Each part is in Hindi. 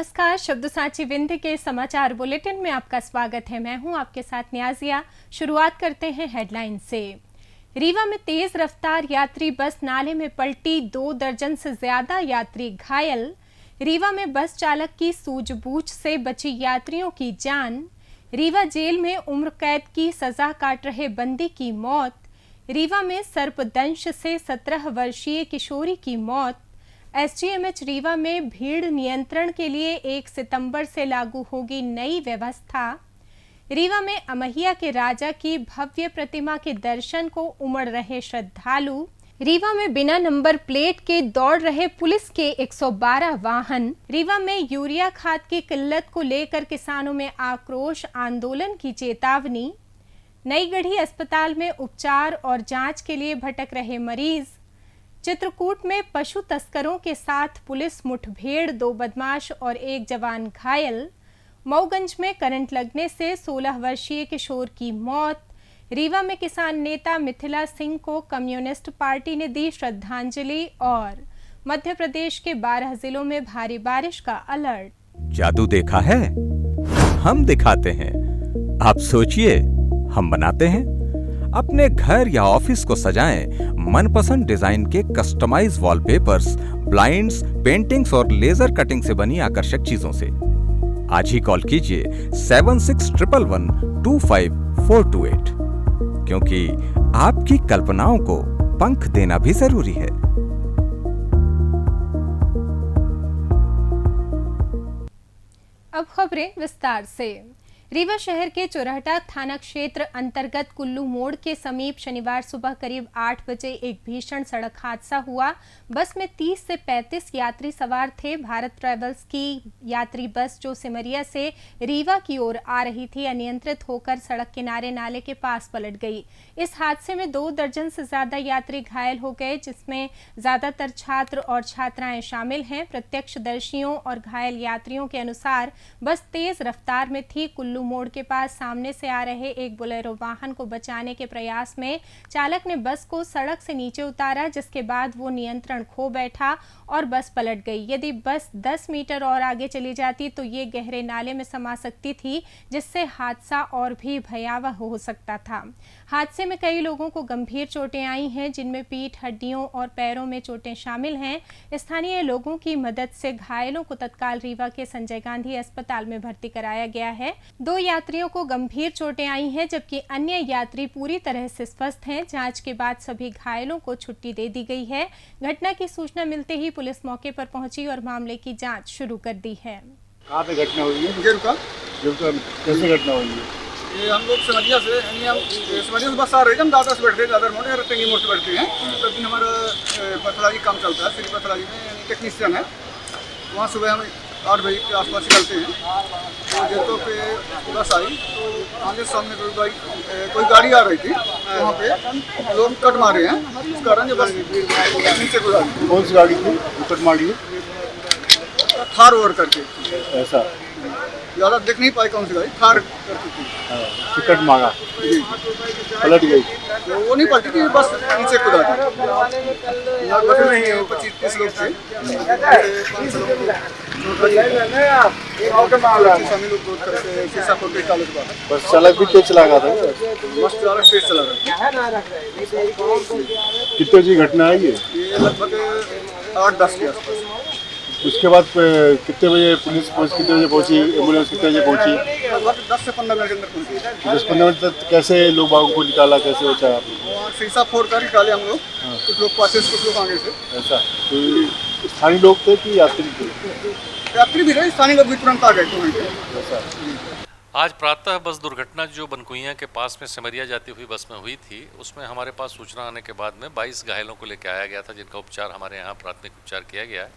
नमस्कार, शब्द साची विंध्य के समाचार बुलेटिन में आपका स्वागत है। मैं हूं आपके साथ न्याजिया। शुरुआत करते हैं हेडलाइन से। रीवा में तेज रफ्तार यात्री बस नाले में पलटी, 2 दर्जन से ज्यादा यात्री घायल। रीवा में बस चालक की सूझबूझ से बची यात्रियों की जान। रीवा जेल में उम्र कैद की सजा काट रहे बंदी की मौत। रीवा में सर्पदंश से 17 वर्षीय किशोरी की मौत। एसजीएमएच रीवा में भीड़ नियंत्रण के लिए 1 सितंबर से लागू होगी नई व्यवस्था। रीवा में अमहिया के राजा की भव्य प्रतिमा के दर्शन को उमड़ रहे श्रद्धालु। रीवा में बिना नंबर प्लेट के दौड़ रहे पुलिस के 112 वाहन। रीवा में यूरिया खाद की किल्लत को लेकर किसानों में आक्रोश, आंदोलन की चेतावनी। नई गढ़ी अस्पताल में उपचार और जांच के लिए भटक रहे मरीज। चित्रकूट में पशु तस्करों के साथ पुलिस मुठभेड़, 2 बदमाश और 1 जवान घायल। मऊगंज में करंट लगने से 16 वर्षीय किशोर की मौत। रीवा में किसान नेता मिथिला सिंह को कम्युनिस्ट पार्टी ने दी श्रद्धांजलि। और मध्य प्रदेश के 12 जिलों में भारी बारिश का अलर्ट। जादू देखा है, हम दिखाते हैं। आप सोचिए, हम बनाते हैं। अपने घर या ऑफिस को सजाएं मनपसंद डिजाइन के कस्टमाइज वॉलपेपर्स, ब्लाइंड्स, पेंटिंग्स और लेजर कटिंग से बनी आकर्षक चीजों से। आज ही कॉल कीजिए 7611125428, क्योंकि आपकी कल्पनाओं को पंख देना भी जरूरी है। अब खबरें विस्तार से। रीवा शहर के चोरहटा थाना क्षेत्र अंतर्गत कुल्लू मोड़ के समीप शनिवार सुबह करीब 8 बजे एक भीषण सड़क हादसा हुआ। बस में 30 से 35 यात्री सवार थे। भारत ट्रेवल्स की यात्री बस जो सिमरिया से रीवा की ओर आ रही थी, अनियंत्रित होकर सड़क किनारे नाले के पास पलट गई। इस हादसे में 2 दर्जन से ज्यादा यात्री घायल हो गए, जिसमें ज्यादातर छात्र और छात्राएं शामिल हैं। प्रत्यक्षदर्शियों और घायल यात्रियों के अनुसार बस तेज रफ्तार में थी। कुल्लू मोड़ के पास सामने से आ रहे एक बोलेरो वाहन को बचाने के प्रयास में चालक ने बस को सड़क से नीचे उतारा, जिसके बाद वो नियंत्रण खो बैठा और बस पलट गई। यदि बस 10 मीटर और आगे चली जाती तो ये गहरे नाले में समा सकती थी, जिससे हादसा और भी भयावह हो सकता था। हादसे में कई लोगों को गंभीर चोटें आई हैं, जिनमें पीठ, हड्डियों और पैरों में चोटें शामिल हैं। स्थानीय लोगों की मदद से घायलों को तत्काल रीवा के संजय गांधी अस्पताल में भर्ती कराया गया है। 2 यात्रियों को गंभीर चोटें आई हैं, जबकि अन्य यात्री पूरी तरह से स्वस्थ हैं। जांच के बाद सभी घायलों को छुट्टी दे दी गई है। घटना की सूचना मिलते ही पुलिस मौके पर पहुंची और मामले की जांच शुरू कर दी है। कहाँ पे घटना हुई है? कैसे घटना हुई है? ये हम लोग समझिया से, यानी हम समझिया से बस आ रहे थे, हम दादर से बैठते, दादर मोड़ या रतंगी मोड़ से बैठते हैं। तो दिन हमारा पथराजी काम चलता है, श्री पथराजी में यानी टेक्नीशियन है। वहाँ सुबह हम 8 बजे के आसपास निकलते हैं। तो जेतों पे बस आई तो आगे सामने कोई गाड़ी आ रही थी। वहाँ पे लोग कट मारे हैं, इस कारण जो बस नीचे गुजरी। कौन सी गाड़ी थी कट मारी? थार ओवर करके, ऐसा ज़्यादा देख नहीं पाई कौन सी गाड़ी थार करती थी। टिकट मांगा, पलट गई। तो वो नहीं पलटी थी, बस नीचे कूदा थी। लगभग 25-30 लोग थे। 5 लोग शीशा फोड़ के निकाले के बाद बस चालक भी तेज चला गया था। बस चालक तेज चला रहा। कितने बजे घटना है ये? लगभग 8-10 के आसपास। उसके बाद कितने बजे पुलिस कितने बजे पहुंची, एम्बुलेंस कितने बजे पहुंची? लगभग 10 से 15 मिनट के अंदर पहुंची। 10-15 मिनट तक कैसे लोग बागों को निकाला, कैसे बचा? वहाँ शीशा फोड़ कर निकाले हम लोग। कुछ लोग पास से, कुछ लोग आगे से। ऐसा तो स्थानीय लोग थे कि यात्री थे? यात्री भी रहे, स्थानीय लोग भी तुरंत आ गए थे। ऐसा आज प्रातः बस दुर्घटना जो बनकुइयाँ के पास में सिमरिया जाती हुई बस में हुई थी, उसमें हमारे पास सूचना आने के बाद में 22 घायलों को लेकर आया गया था, जिनका उपचार हमारे यहाँ प्राथमिक उपचार किया गया है।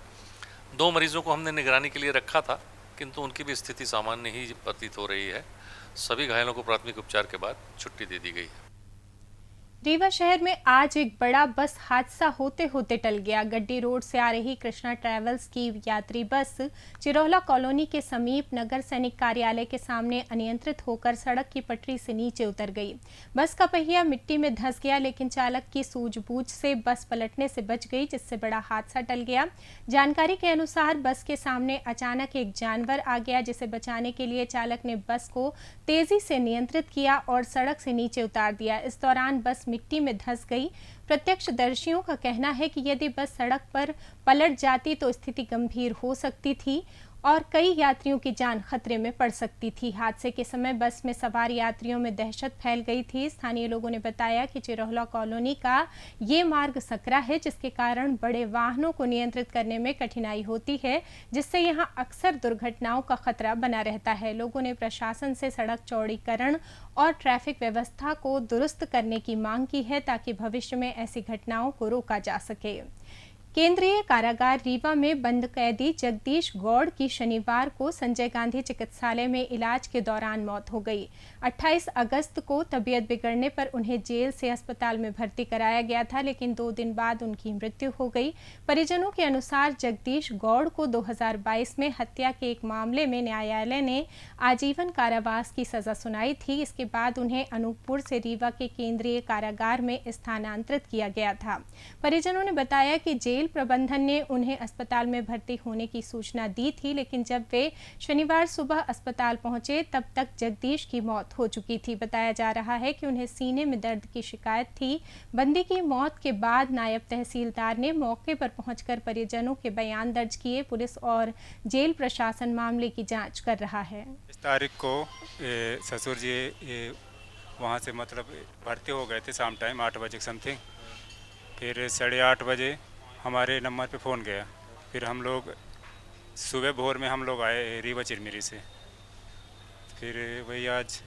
2 मरीजों को हमने निगरानी के लिए रखा था, किंतु उनकी भी स्थिति सामान्य ही प्रतीत हो रही है। सभी घायलों को प्राथमिक उपचार के बाद छुट्टी दे दी गई है। रीवा शहर में आज एक बड़ा बस हादसा होते होते टल गया। गड्डी रोड से आ रही कृष्णा ट्रैवल्स की यात्री बस चिरौला कॉलोनी के समीप नगर सैनिक कार्यालय के सामने अनियंत्रित होकर सड़क की पटरी से नीचे उतर गई। बस का पहिया मिट्टी में धंस गया, लेकिन चालक की सूझबूझ से बस पलटने से बच गई, जिससे बड़ा हादसा टल गया। जानकारी के अनुसार बस के सामने अचानक एक जानवर आ गया, जिसे बचाने के लिए चालक ने बस को तेजी से नियंत्रित किया और सड़क से नीचे उतार दिया। इस दौरान बस मिट्टी में धंस गई। प्रत्यक्षदर्शियों का कहना है कि यदि बस सड़क पर पलट जाती तो स्थिति गंभीर हो सकती थी और कई यात्रियों की जान खतरे में पड़ सकती थी। हादसे के समय बस में सवार यात्रियों में दहशत फैल गई थी। स्थानीय लोगों ने बताया कि चिरौला कॉलोनी का ये मार्ग सकरा है, जिसके कारण बड़े वाहनों को नियंत्रित करने में कठिनाई होती है, जिससे यहां अक्सर दुर्घटनाओं का खतरा बना रहता है। लोगों ने प्रशासन से सड़क चौड़ीकरण और ट्रैफिक व्यवस्था को दुरुस्त करने की मांग की है, ताकि भविष्य में ऐसी घटनाओं को रोका जा सके। केंद्रीय कारागार रीवा में बंद कैदी जगदीश गौड़ की शनिवार को संजय गांधी चिकित्सालय में इलाज के दौरान मौत हो गई। 28 अगस्त को तबीयत बिगड़ने पर उन्हें जेल से अस्पताल में भर्ती कराया गया था, लेकिन 2 दिन बाद उनकी मृत्यु हो गई। परिजनों के अनुसार जगदीश गौड़ को 2022 में हत्या के एक मामले में न्यायालय ने आजीवन कारावास की सजा सुनाई थी। इसके बाद उन्हें अनूपपुर से रीवा के केंद्रीय कारागार में स्थानांतरित किया गया था। परिजनों ने बताया कि जेल प्रबंधन ने उन्हें अस्पताल में भर्ती होने की सूचना दी थी, लेकिन जब वे शनिवार सुबह अस्पताल पहुंचे तब तक जगदीश की मौत हो चुकी थी। बताया जा रहा है कि उन्हें सीने में दर्द की शिकायत थी। बंदी की मौत के बाद नायब तहसीलदार ने मौके पर पहुंचकर परिजनों के बयान दर्ज किए। पुलिस और जेल प्रशासन मामले की जांच कर रहा है। इस तारीख को ससुर जी वहाँ से मतलब भर्ती हो गए थे शाम टाइम 8 बजे समथिंग। फिर 8:30 बजे हमारे नंबर पे फ़ोन गया। फिर हम लोग सुबह भोर में हम लोग आए रीवा चिरमिरी से। फिर वही आज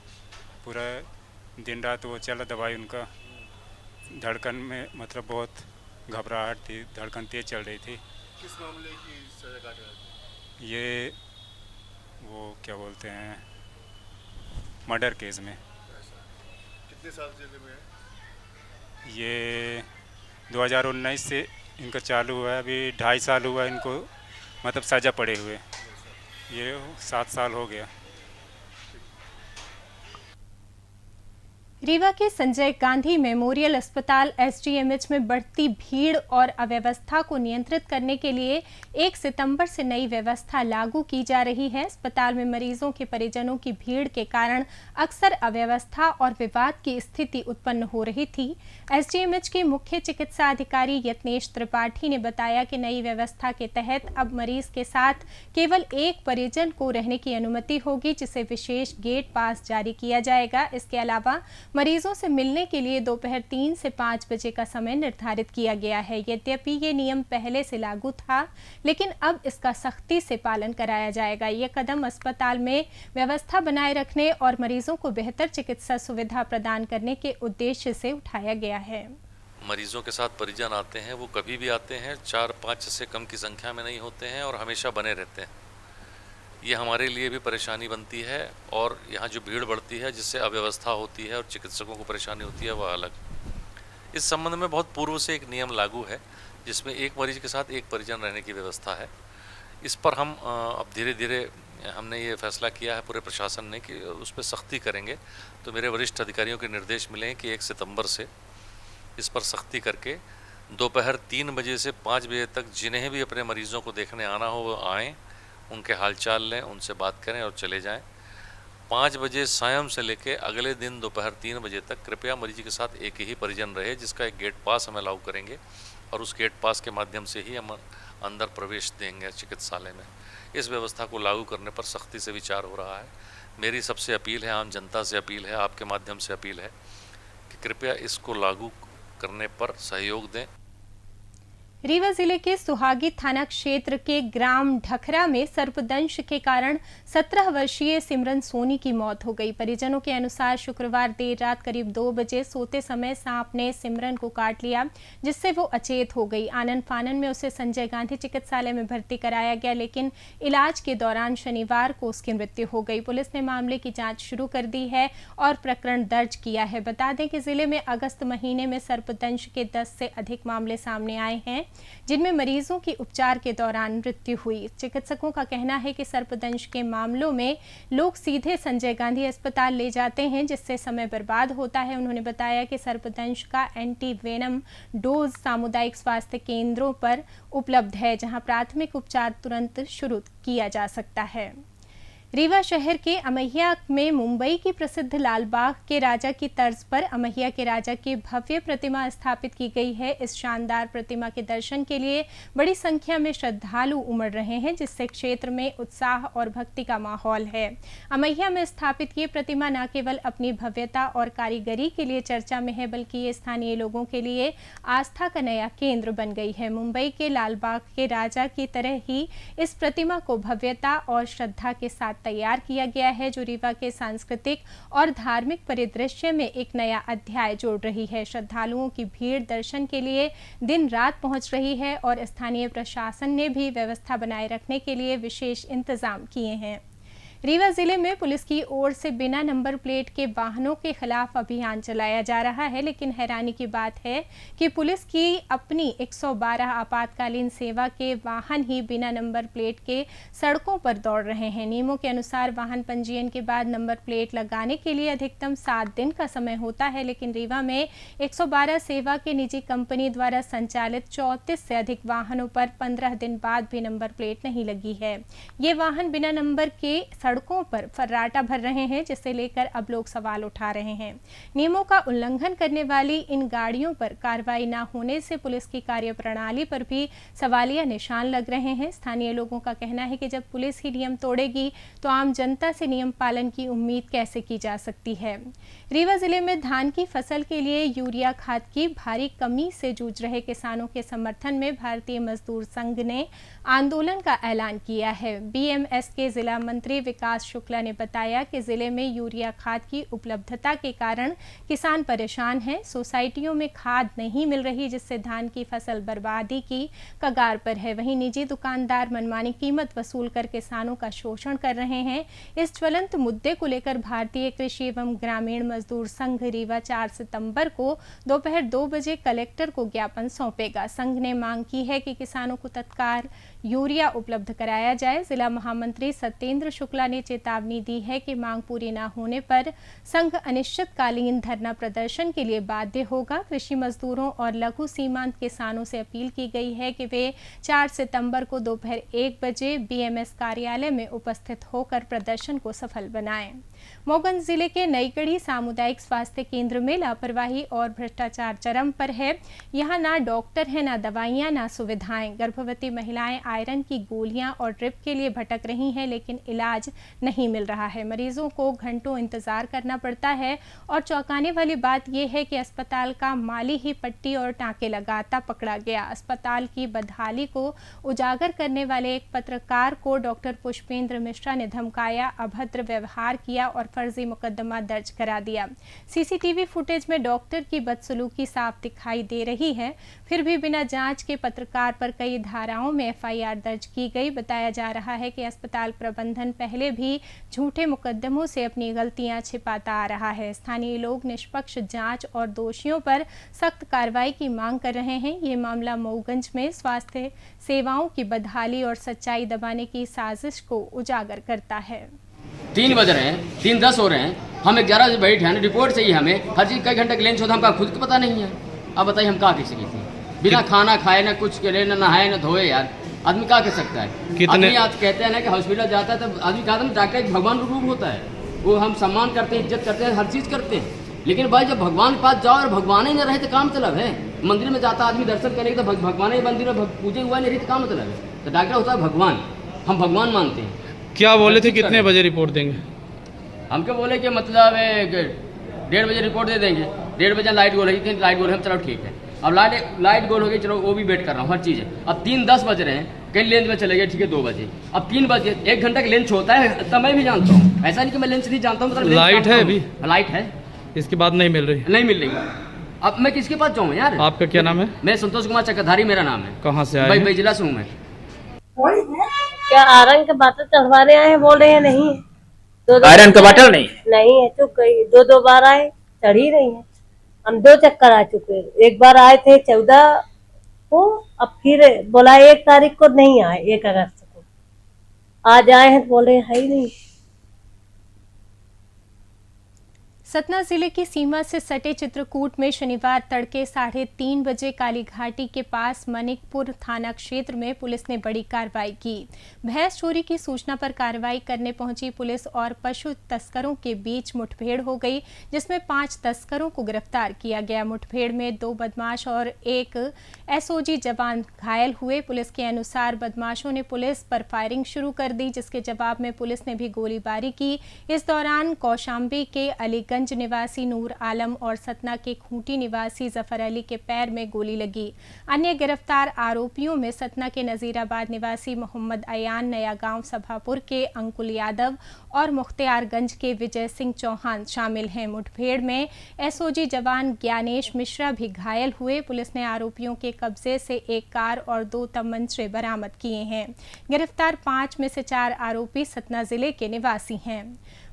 पूरा दिन रात वो चला। दवाई उनका धड़कन में मतलब बहुत घबराहट थी, धड़कन तेज चल रही थी। किस मामले की सजा काट रहे थे? ये वो क्या बोलते हैं, मर्डर केस में। कितने साल जेल में है? ये 2019 से इनका चालू हुआ है। अभी 2.5 साल हुआ इनको मतलब सज़ा पड़े हुए। ये 7 साल हो गया। रीवा के संजय गांधी मेमोरियल अस्पताल एसजीएमएच में बढ़ती भीड़ और अव्यवस्था को नियंत्रित करने के लिए 1 सितंबर से नई व्यवस्था लागू की जा रही है। अस्पताल में मरीजों के परिजनों की भीड़ के कारण अक्सर अव्यवस्था और विवाद की स्थिति उत्पन्न हो रही थी। एसजीएमएच के मुख्य चिकित्सा अधिकारी यत्नेश त्रिपाठी ने बताया कि नई व्यवस्था के तहत अब मरीज के साथ केवल एक परिजन को रहने की अनुमति होगी, जिसे विशेष गेट पास जारी किया जाएगा। इसके अलावा मरीजों से मिलने के लिए दोपहर 3 से 5 बजे का समय निर्धारित किया गया है। यद्यपि ये नियम पहले से लागू था, लेकिन अब इसका सख्ती से पालन कराया जाएगा। ये कदम अस्पताल में व्यवस्था बनाए रखने और मरीजों को बेहतर चिकित्सा सुविधा प्रदान करने के उद्देश्य से उठाया गया है। मरीजों के साथ परिजन आते हैं, वो कभी भी आते हैं, 4-5 से कम की संख्या में नहीं होते हैं और हमेशा बने रहते हैं। ये हमारे लिए भी परेशानी बनती है और यहाँ जो भीड़ बढ़ती है जिससे अव्यवस्था होती है और चिकित्सकों को परेशानी होती है वह अलग। इस संबंध में बहुत पूर्व से एक नियम लागू है, जिसमें एक मरीज के साथ एक परिजन रहने की व्यवस्था है। इस पर हम अब धीरे धीरे हमने ये फैसला किया है पूरे प्रशासन ने कि उस पर सख्ती करेंगे। तो मेरे वरिष्ठ अधिकारियों के निर्देश मिले हैं कि 1 सितंबर से इस पर सख्ती करके दोपहर 3 बजे से 5 बजे तक जिन्हें भी अपने मरीजों को देखने आना हो वो आएँ, उनके हालचाल लें, उनसे बात करें और चले जाएं। 5 बजे सायं से लेकर अगले दिन दोपहर 3 बजे तक कृपया मरीज के साथ एक ही परिजन रहे, जिसका एक गेट पास हम अलाउ करेंगे और उस गेट पास के माध्यम से ही हम अंदर प्रवेश देंगे चिकित्सालय में। इस व्यवस्था को लागू करने पर सख्ती से विचार हो रहा है। मेरी सबसे अपील है, आम जनता से अपील है, आपके माध्यम से अपील है कि कृपया इसको लागू करने पर सहयोग दें। रीवा जिले के सुहागी थाना क्षेत्र के ग्राम ढखरा में सर्पदंश के कारण 17 वर्षीय सिमरन सोनी की मौत हो गई। परिजनों के अनुसार शुक्रवार देर रात करीब 2 बजे सोते समय सांप ने सिमरन को काट लिया, जिससे वो अचेत हो गई। आनन फानन में उसे संजय गांधी चिकित्सालय में भर्ती कराया गया, लेकिन इलाज के दौरान शनिवार को उसकी मृत्यु हो गई। पुलिस ने मामले की जाँच शुरू कर दी है और प्रकरण दर्ज किया है। बता दें कि जिले में अगस्त महीने में सर्पदंश के 10 से अधिक मामले सामने आए हैं, जिनमें मरीजों की उपचार के दौरान मृत्यु हुई। चिकित्सकों का कहना है कि सर्पदंश के मामलों में लोग सीधे संजय गांधी अस्पताल ले जाते हैं, जिससे समय बर्बाद होता है। उन्होंने बताया कि सर्पदंश का एंटी वेनम डोज सामुदायिक स्वास्थ्य केंद्रों पर उपलब्ध है, जहां प्राथमिक उपचार तुरंत शुरू किया जा सकता है। रीवा शहर के अमैया में मुंबई की प्रसिद्ध लालबाग के राजा की तर्ज पर अमैया के राजा की भव्य प्रतिमा स्थापित की गई है। इस शानदार प्रतिमा के दर्शन के लिए बड़ी संख्या में श्रद्धालु उमड़ रहे हैं, जिससे क्षेत्र में उत्साह और भक्ति का माहौल है। अमैया में स्थापित ये प्रतिमा न केवल अपनी भव्यता और कारीगरी के लिए चर्चा में है, बल्कि ये स्थानीय लोगों के लिए आस्था का नया केंद्र बन गई है। मुंबई के लालबाग के राजा की तरह ही इस प्रतिमा को भव्यता और श्रद्धा के साथ तैयार किया गया है, जो रीवा के सांस्कृतिक और धार्मिक परिदृश्य में एक नया अध्याय जोड़ रही है। श्रद्धालुओं की भीड़ दर्शन के लिए दिन रात पहुंच रही है और स्थानीय प्रशासन ने भी व्यवस्था बनाए रखने के लिए विशेष इंतजाम किए हैं। रीवा जिले में पुलिस की ओर से बिना नंबर प्लेट के वाहनों के खिलाफ अभियान चलाया जा रहा है, लेकिन हैरानी की बात है कि पुलिस की अपनी 112 आपातकालीन सेवा के वाहन ही बिना नंबर प्लेट के सड़कों पर दौड़ रहे हैं। नियमों के अनुसार वाहन पंजीयन के बाद नंबर प्लेट लगाने के लिए अधिकतम 7 दिन का समय होता है, लेकिन रीवा में 112 सेवा के निजी कंपनी द्वारा संचालित 34 से अधिक वाहनों पर 15 दिन बाद भी नंबर प्लेट नहीं लगी है। ये वाहन बिना नंबर के सड़कों पर फर्राटा भर रहे हैं, जिसे लेकर अब लोग सवाल उठा रहे हैं। नियमों का उल्लंघन करने वाली इन गाड़ियों पर कार्रवाई न होने से पुलिस की कार्यप्रणाली पर भी सवालिया निशान लग रहे हैं। स्थानीय लोगों का कहना है कि जब पुलिस ही नियम तोड़ेगी तो आम जनता से नियम पालन की उम्मीद कैसे की जा सकती है। रीवा जिले में धान की फसल के लिए यूरिया खाद की भारी कमी से जूझ रहे किसानों के समर्थन में भारतीय मजदूर संघ ने आंदोलन का ऐलान किया है। बीएमएस के जिला मंत्री विकास शुक्ला ने बताया कि जिले में यूरिया खाद की उपलब्धता के कारण किसान परेशान हैं। सोसाइटियों में खाद नहीं मिल रही, जिससे धान की फसल बर्बादी की कगार पर है। वहीं निजी दुकानदार मनमानी कीमत वसूल कर किसानों का शोषण कर रहे हैं। इस ज्वलंत मुद्दे को लेकर भारतीय कृषि एवं ग्रामीण मजदूर संघ रीवा 4 सितंबर को दोपहर 2 बजे कलेक्टर को ज्ञापन सौंपेगा। संघ ने मांग की है कि किसानों को तत्काल यूरिया उपलब्ध कराया जाए। जिला महामंत्री सत्येंद्र शुक्ला ने चेतावनी दी है कि मांग पूरी न होने पर संघ अनिश्चितकालीन धरना प्रदर्शन के लिए बाध्य होगा। कृषि मजदूरों और लघु सीमांत किसानों से अपील की गई है कि वे 4 सितंबर को दोपहर 1 बजे बीएमएस कार्यालय में उपस्थित होकर प्रदर्शन को सफल बनाएं। मोगंज जिले के नईगढ़ी सामुदायिक स्वास्थ्य केंद्र में लापरवाही और भ्रष्टाचार चरम पर है। यहाँ ना डॉक्टर है, ना दवाइयाँ, ना सुविधाएं। गर्भवती महिलाएं आयरन की गोलियां और ड्रिप के लिए भटक रही हैं, लेकिन इलाज नहीं मिल रहा है। मरीजों को घंटों इंतजार करना पड़ता है और चौंकाने वाली बात यह है कि अस्पताल का माली ही पट्टी और टाँके लगाता पकड़ा गया। अस्पताल की बदहाली को उजागर करने वाले एक पत्रकार को डॉक्टर पुष्पेंद्र मिश्रा ने धमकाया, अभद्र व्यवहार किया और फर्जी मुकदमा दर्ज करा दिया। सीसीटीवी फुटेज में डॉक्टर की बदसलूकी साफ दिखाई दे रही है। फिर भी बिना जांच के पत्रकार पर कई धाराओं में एफआईआर दर्ज की गई। बताया जा रहा है कि अस्पताल प्रबंधन पहले भी झूठे मुकदमों से अपनी गलतियां छिपाता आ रहा है। स्थानीय लोग निष्पक्ष जांच और दोषियों पर सख्त कार्रवाई की मांग कर रहे हैं। ये मामला मऊगंज में स्वास्थ्य सेवाओं की बदहाली और सच्चाई दबाने की साजिश को उजागर करता है। 3 बज रहे हैं, 3:10 हो रहे हैं, हम 11 बजे बैठे हैं, रिपोर्ट चाहिए हमें। हर चीज़ कई घंटे के लेंच होता, हमका खुद को पता नहीं है। अब बताइए हम क्या कह सकते हैं? बिना खाना खाए ना कुछ करे, ना नहाए ना धोए, यार आदमी क्या कर सकता है? आदमी आज कहते हैं ना कि हॉस्पिटल जाता है तब आदमी कहता है डॉक्टर एक भगवान रूप होता है, वो हम सम्मान करते हैं, इज्जत करते हैं, हर चीज़ करते हैं। लेकिन भाई जब भगवान के पास जाओ और भगवान ही न रहे तो क्या मतलब है? मंदिर में जाता आदमी दर्शन करेगा तो भगवान ही मंदिर में पूजे हुआ नहीं रही तो क्या मतलब है? तो डॉक्टर होता है भगवान, हम भगवान मानते हैं। क्या बोले थे कितने बजे रिपोर्ट देंगे? हमको बोले कि मतलब 1:30 बजे रिपोर्ट दे देंगे। 1:30 बजे लाइट गोल है, लाइट गोल है, चलो ठीक है। अब लाइट गोल हो गई, चलो वो भी वेट कर रहा हूँ, हर चीज़ है। अब 3:10 बज रहे हैं, कहीं लेंस में चले गए, ठीक है 2 बजे, अब 3 बजे, 1 घंटा का लेंस होता है तब मैं भी जानता हूँ, ऐसा नहीं कि मैं लेंस नहीं जानता हूँ, मतलब लाइट है अभी, लाइट है, इसके बाद नहीं मिल रही, नहीं मिल रही। अब मैं किसके पास जाऊँ यार? आपका क्या नाम है? मैं संतोष कुमार चक्रधारी मेरा नाम है। कहाँ से आए भाई हैं? बैजिला से हूँ मैं। क्या आयरन के बाटल चढ़वाने आए हैं? बोल रहे हैं नहीं है। आयरन का बाटल नहीं है, चुप गई। 2 बार आए, चढ़ ही नहीं है। हम 2 चक्कर आ चुके हैं। एक बार आए थे 14 को, अब फिर बोला 1 तारीख को नहीं आए, 1 अगस्त को आज आए हैं तो बोल रहे हैं है ही नहीं। सतना जिले की सीमा से सटे चित्रकूट में शनिवार तड़के 3:30 बजे काली घाटी के पास मनिकपुर थाना क्षेत्र में पुलिस ने बड़ी कार्रवाई की। भैंस चोरी की सूचना पर कार्रवाई करने पहुंची पुलिस और पशु तस्करों के बीच मुठभेड़ हो गई, जिसमें 5 तस्करों को गिरफ्तार किया गया। मुठभेड़ में 2 बदमाश और 1 एसओजी जवान घायल हुए। पुलिस के अनुसार बदमाशों ने पुलिस पर फायरिंग शुरू कर दी, जिसके जवाब में पुलिस ने भी गोलीबारी की। इस दौरान कौशाम्बी के अलीगंज निवासी नूर आलम और सतना के खूंटी निवासी जफर अली के पैर में गोली लगी। अन्य गिरफ्तार आरोपियों में सतना के नजीराबाद निवासी मोहम्मद अयान, नया गांव सभापुर के अंकुल यादव और मुख्तियारगंज के विजय सिंह चौहान शामिल हैं। मुठभेड़ में एसओजी जवान ज्ञानेश मिश्रा भी घायल हुए। पुलिस ने आरोपियों के कब्जे से 1 कार और 2 तमंचे बरामद किए हैं। गिरफ्तार 5 में से 4 आरोपी सतना जिले के निवासी हैं।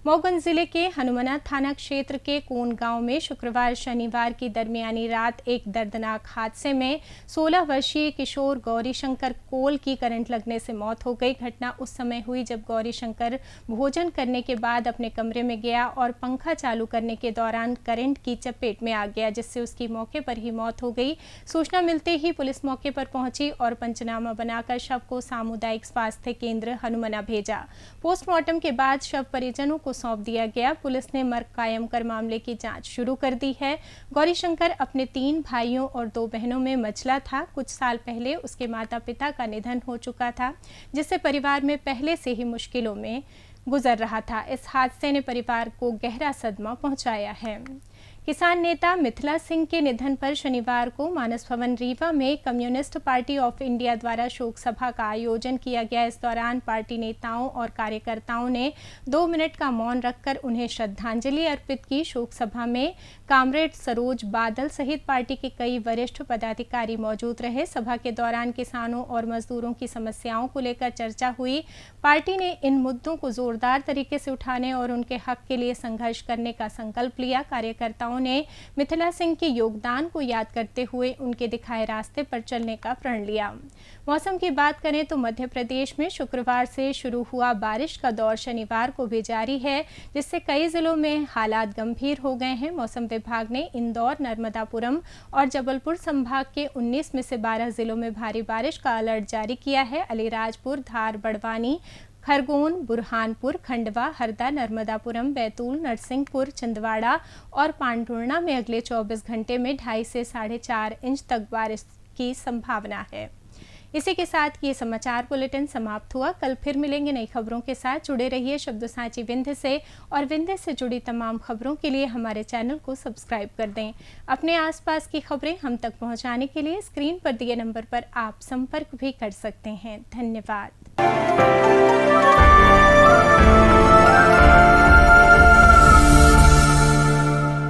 मऊगंज जिले के हनुमना थाना क्षेत्र के कोन गांव में शुक्रवार शनिवार की दरमियानी रात एक दर्दनाक हादसे में 16 वर्षीय किशोर गौरीशंकर कोल की करंट लगने से मौत हो गई। घटना उस समय हुई जब गौरीशंकर भोजन करने के बाद अपने कमरे में गया और पंखा चालू करने के दौरान करंट की चपेट में आ गया, जिससे उसकी मौके पर ही मौत हो गई। सूचना मिलते ही पुलिस मौके पर पहुंची और पंचनामा बनाकर शव को सामुदायिक स्वास्थ्य केंद्र हनुमना भेजा। पोस्टमार्टम के बाद शव परिजनों को सौंप दिया गया। पुलिस ने मर्ग कायम कर मामले की जांच शुरू कर दी है। गौरीशंकर अपने 3 भाइयों और 2 बहनों में मझला था। कुछ साल पहले उसके माता पिता का निधन हो चुका था, जिससे परिवार में पहले से ही मुश्किलों में गुजर रहा था। इस हादसे ने परिवार को गहरा सदमा पहुंचाया है। किसान नेता मिथिला सिंह के निधन पर शनिवार को मानस भवन रीवा में कम्युनिस्ट पार्टी ऑफ इंडिया द्वारा शोक सभा का आयोजन किया गया। इस दौरान पार्टी नेताओं और कार्यकर्ताओं ने 2 मिनट का मौन रखकर उन्हें श्रद्धांजलि अर्पित की। शोक सभा में कामरेड सरोज बादल सहित पार्टी के कई वरिष्ठ पदाधिकारी मौजूद रहे। सभा के दौरान किसानों और मजदूरों की समस्याओं को लेकर चर्चा हुई। पार्टी ने इन मुद्दों को जोरदार तरीके से उठाने और उनके हक के लिए संघर्ष करने का संकल्प लिया। कार्यकर्ताओं ने मिथिला सिंह के योगदान को याद करते हुए उनके दिखाए रास्ते पर चलने का प्रण लिया। मौसम की बात करें तो मध्य प्रदेश में शुक्रवार से शुरू हुआ बारिश का दौर शनिवार को भी जारी है, जिससे कई जिलों में हालात गंभीर हो गए हैं। मौसम विभाग ने इंदौर, नर्मदापुरम और जबलपुर संभाग के 19 में से 12 जिलों में भारी बारिश का अलर्ट जारी किया है। अलीराजपुर, धार, बड़वानी, खरगोन, बुरहानपुर, खंडवा, हरदा, नर्मदापुरम, बैतूल, नरसिंहपुर, छिंदवाड़ा और पांडुर्णा में अगले 24 घंटे में 2.5 से 4.5 इंच तक बारिश की संभावना है। इसी के साथ ये समाचार बुलेटिन समाप्त हुआ। कल फिर मिलेंगे नई खबरों के साथ। जुड़े रहिए शब्द साची विंध्य से और विंध्य से जुड़ी तमाम खबरों के लिए हमारे चैनल को सब्सक्राइब कर दें। अपने आसपास की खबरें हम तक पहुंचाने के लिए स्क्रीन पर दिए नंबर पर आप संपर्क भी कर सकते हैं। धन्यवाद।